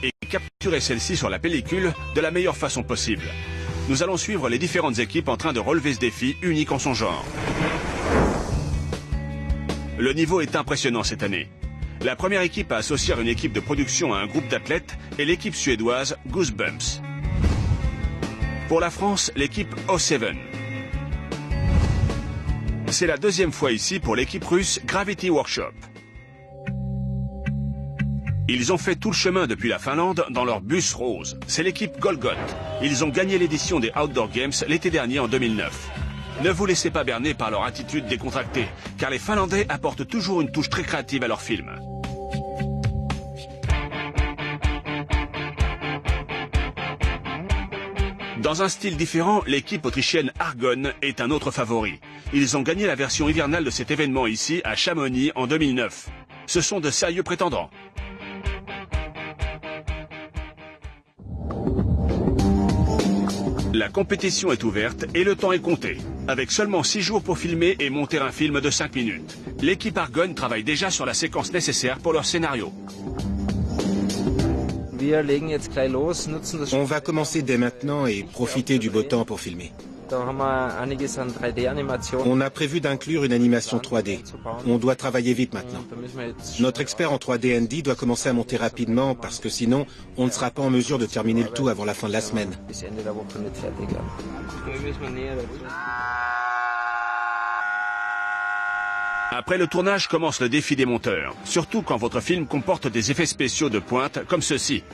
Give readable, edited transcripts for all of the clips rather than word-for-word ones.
et capturer celle-ci sur la pellicule de la meilleure façon possible. Nous allons suivre les différentes équipes en train de relever ce défi unique en son genre. Le niveau est impressionnant cette année. La première équipe à associer une équipe de production à un groupe d'athlètes est l'équipe suédoise Goosebumps. Pour la France, l'équipe O7. C'est la deuxième fois ici pour l'équipe russe Gravity Workshop. Ils ont fait tout le chemin depuis la Finlande dans leur bus rose. C'est l'équipe Golgot. Ils ont gagné l'édition des Outdoor Games l'été dernier en 2009. Ne vous laissez pas berner par leur attitude décontractée, car les Finlandais apportent toujours une touche très créative à leurs films. Dans un style différent, l'équipe autrichienne Argonne est un autre favori. Ils ont gagné la version hivernale de cet événement ici, à Chamonix, en 2009. Ce sont de sérieux prétendants. La compétition est ouverte et le temps est compté. Avec seulement 6 jours pour filmer et monter un film de 5 minutes. L'équipe Argonne travaille déjà sur la séquence nécessaire pour leur scénario. On va commencer dès maintenant et profiter du beau temps pour filmer. On a prévu d'inclure une animation 3D. On doit travailler vite maintenant. Notre expert en 3D Andy doit commencer à monter rapidement parce que sinon, on ne sera pas en mesure de terminer le tout avant la fin de la semaine. Après le tournage commence le défi des monteurs, surtout quand votre film comporte des effets spéciaux de pointe comme ceci.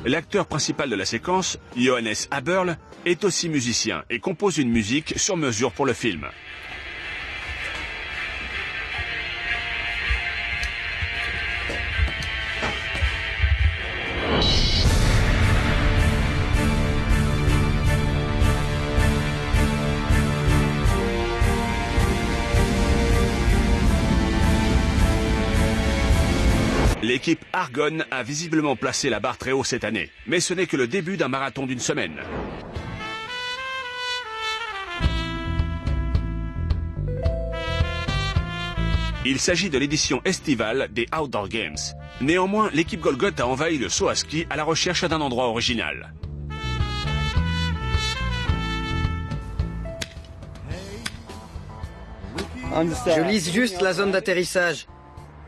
L'acteur principal de la séquence, Johannes Haberl, est aussi musicien et compose une musique sur mesure pour le film. L'équipe Argonne a visiblement placé la barre très haut cette année, mais ce n'est que le début d'un marathon d'une semaine. Il s'agit de l'édition estivale des Outdoor Games. Néanmoins, l'équipe Golgot a envahi le saut à ski à la recherche d'un endroit original. Je lise juste la zone d'atterrissage.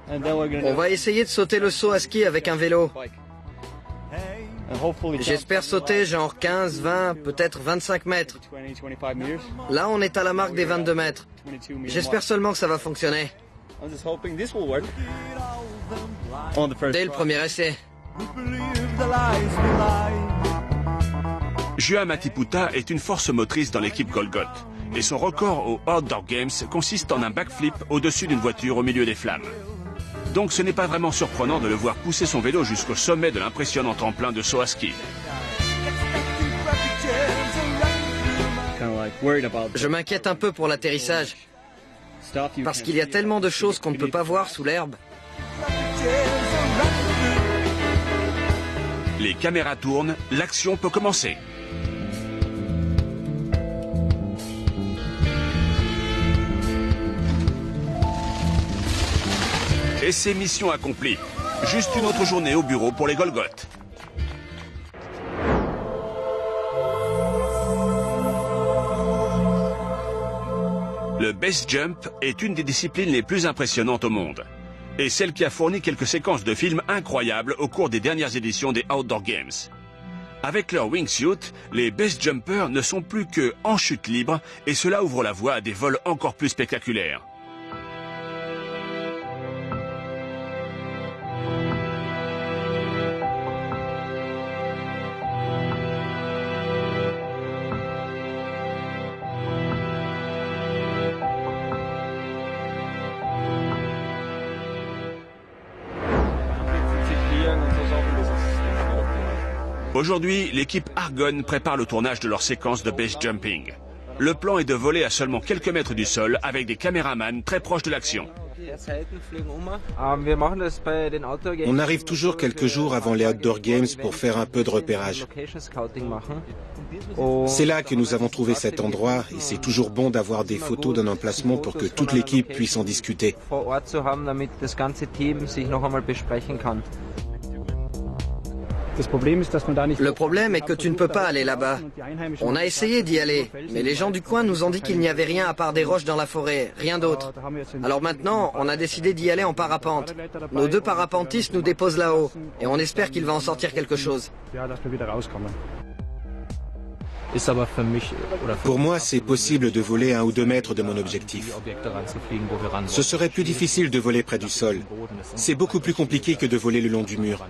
On va essayer de sauter le saut à ski avec un vélo. J'espère sauter genre 15, 20, peut-être 25 mètres. Là, on est à la marque des 22 mètres. J'espère seulement que ça va fonctionner. Dès le premier essai. Juha Matiputa est une force motrice dans l'équipe Golgot. Et son record aux Outdoor Games consiste en un backflip au-dessus d'une voiture au milieu des flammes. Donc ce n'est pas vraiment surprenant de le voir pousser son vélo jusqu'au sommet de l'impressionnant tremplin de saut à ski. Je m'inquiète un peu pour l'atterrissage. Parce qu'il y a tellement de choses qu'on ne peut pas voir sous l'herbe. Les caméras tournent, l'action peut commencer. Et c'est mission accomplie. Juste une autre journée au bureau pour les Golgot. Le base jump est une des disciplines les plus impressionnantes au monde. Et celle qui a fourni quelques séquences de films incroyables au cours des dernières éditions des Outdoor Games. Avec leur wingsuit, les base jumpers ne sont plus que en chute libre et cela ouvre la voie à des vols encore plus spectaculaires. Aujourd'hui, l'équipe Argonne prépare le tournage de leur séquence de base jumping. Le plan est de voler à seulement quelques mètres du sol avec des caméramans très proches de l'action. On arrive toujours quelques jours avant les Outdoor Games pour faire un peu de repérage. C'est là que nous avons trouvé cet endroit et c'est toujours bon d'avoir des photos d'un emplacement pour que toute l'équipe puisse en discuter. Le problème est que tu ne peux pas aller là-bas. On a essayé d'y aller, mais les gens du coin nous ont dit qu'il n'y avait rien à part des roches dans la forêt, rien d'autre. Alors maintenant, on a décidé d'y aller en parapente. Nos 2 parapentistes nous déposent là-haut, et on espère qu'il va en sortir quelque chose. Pour moi, c'est possible de voler 1 ou 2 mètres de mon objectif. Ce serait plus difficile de voler près du sol. C'est beaucoup plus compliqué que de voler le long du mur.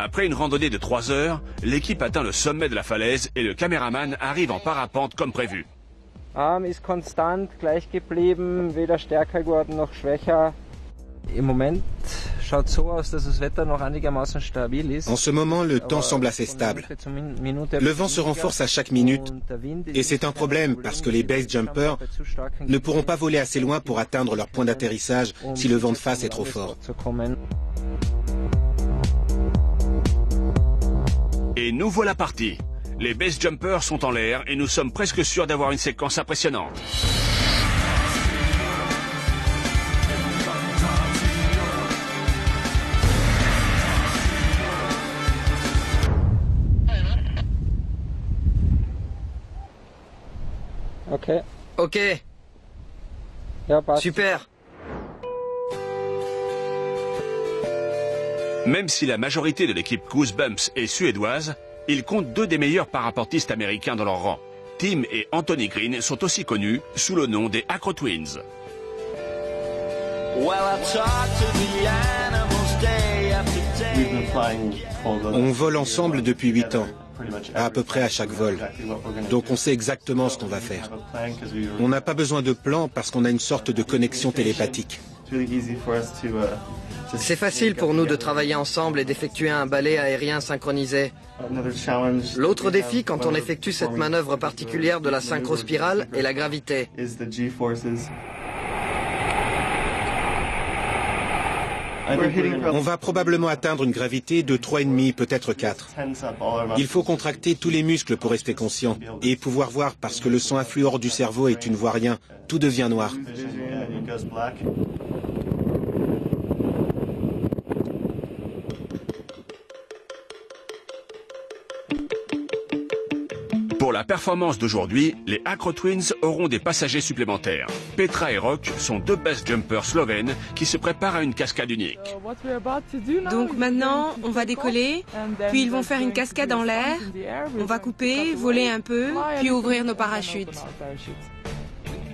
Après une randonnée de 3 heures, l'équipe atteint le sommet de la falaise et le caméraman arrive en parapente comme prévu. Arm ist konstant gleich geblieben, weder stärker geworden noch schwächer. Im Moment schaut so aus, dass das Wetter noch einigermaßen stabil ist. En ce moment, le temps semble assez stable. Le vent se renforce à chaque minute et c'est un problème parce que les base jumpers ne pourront pas voler assez loin pour atteindre leur point d'atterrissage si le vent de face est trop fort. Et nous voilà partis. Les base jumpers sont en l'air et nous sommes presque sûrs d'avoir une séquence impressionnante. Ok. Super. Même si la majorité de l'équipe Goosebumps est suédoise, il compte 2 des meilleurs parapentistes américains dans leur rang. Tim et Anthony Green sont aussi connus sous le nom des Acro Twins. On vole ensemble depuis 8 ans, à peu près à chaque vol. Donc on sait exactement ce qu'on va faire. On n'a pas besoin de plan parce qu'on a une sorte de connexion télépathique. C'est facile pour nous de travailler ensemble et d'effectuer un balai aérien synchronisé. L'autre défi quand on effectue cette manœuvre particulière de la synchrospirale est la gravité. On va probablement atteindre une gravité de 3,5, peut-être 4. Il faut contracter tous les muscles pour rester conscient et pouvoir voir parce que le sang afflue hors du cerveau et tu ne vois rien. Tout devient noir. Pour la performance d'aujourd'hui, les Acro Twins auront des passagers supplémentaires. Petra et Rok sont 2 base jumpers slovènes qui se préparent à une cascade unique. Donc maintenant, on va décoller, puis ils vont faire une cascade en l'air, on va couper, voler un peu, puis ouvrir nos parachutes.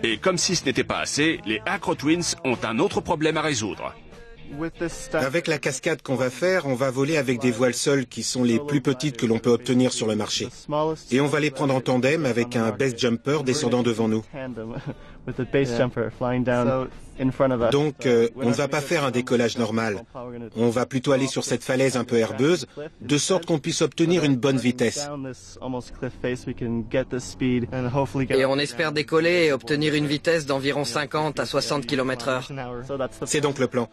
Et comme si ce n'était pas assez, les Acro Twins ont un autre problème à résoudre. Avec la cascade qu'on va faire, on va voler avec des voiles seules qui sont les plus petites que l'on peut obtenir sur le marché. Et on va les prendre en tandem avec un base jumper descendant devant nous. Donc, on ne va pas faire un décollage normal. On va plutôt aller sur cette falaise un peu herbeuse, de sorte qu'on puisse obtenir une bonne vitesse. Et on espère décoller et obtenir une vitesse d'environ 50 à 60 km/h. C'est donc le plan.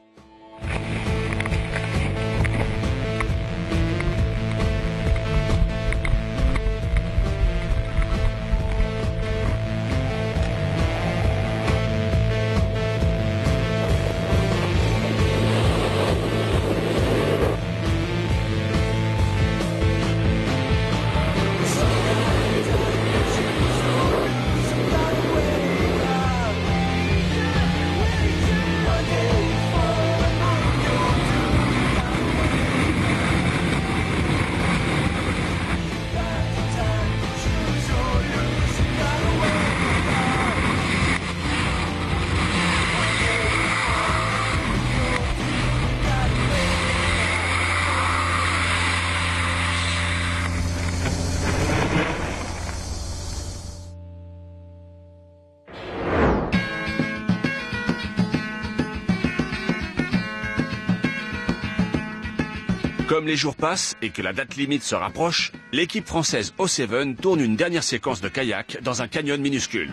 Comme les jours passent et que la date limite se rapproche, l'équipe française O7 tourne une dernière séquence de kayak dans un canyon minuscule.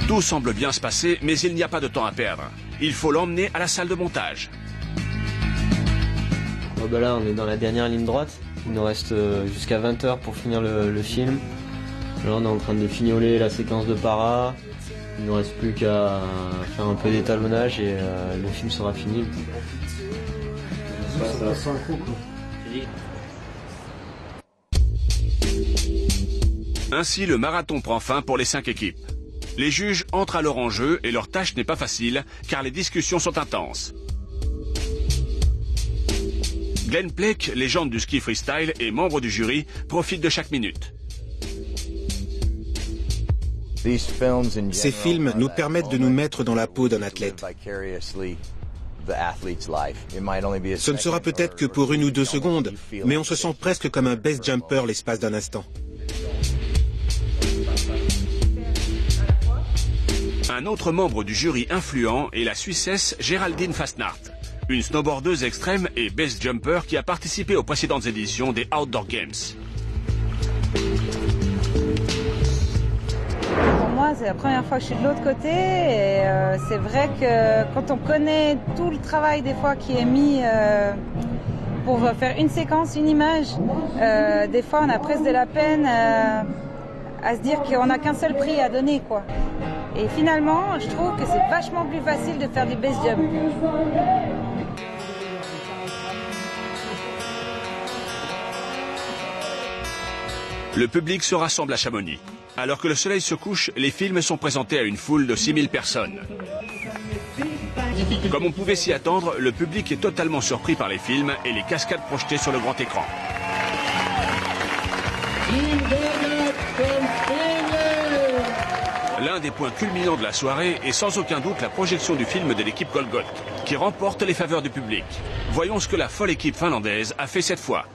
Tout semble bien se passer, mais il n'y a pas de temps à perdre. Il faut l'emmener à la salle de montage. Oh bah là, on est dans la dernière ligne droite. Il nous reste jusqu'à 20h pour finir le film. Là, on est en train de fignoler la séquence de para. Il ne nous reste plus qu'à faire un peu d'étalonnage et le film sera fini. Ainsi, le marathon prend fin pour les 5 équipes. Les juges entrent alors en jeu et leur tâche n'est pas facile car les discussions sont intenses. Glenn Plake, légende du ski freestyle et membre du jury, profite de chaque minute. Ces films nous permettent de nous mettre dans la peau d'un athlète. Ce ne sera peut-être que pour 1 ou 2 secondes, mais on se sent presque comme un best jumper l'espace d'un instant. Un autre membre du jury influent est la Suissesse Geraldine Fastnacht, une snowboardeuse extrême et best jumper qui a participé aux précédentes éditions des Outdoor Games. Pour moi, c'est la première fois que je suis de l'autre côté et c'est vrai que quand on connaît tout le travail des fois qui est mis pour faire une séquence, une image, des fois on a presque de la peine à se dire qu'on n'a qu'un seul prix à donner, quoi. Et finalement, je trouve que c'est vachement plus facile de faire du base jump. Le public se rassemble à Chamonix. Alors que le soleil se couche, les films sont présentés à une foule de 6000 personnes. Comme on pouvait s'y attendre, le public est totalement surpris par les films et les cascades projetées sur le grand écran. L'un des points culminants de la soirée est sans aucun doute la projection du film de l'équipe Golgot, qui remporte les faveurs du public. Voyons ce que la folle équipe finlandaise a fait cette fois.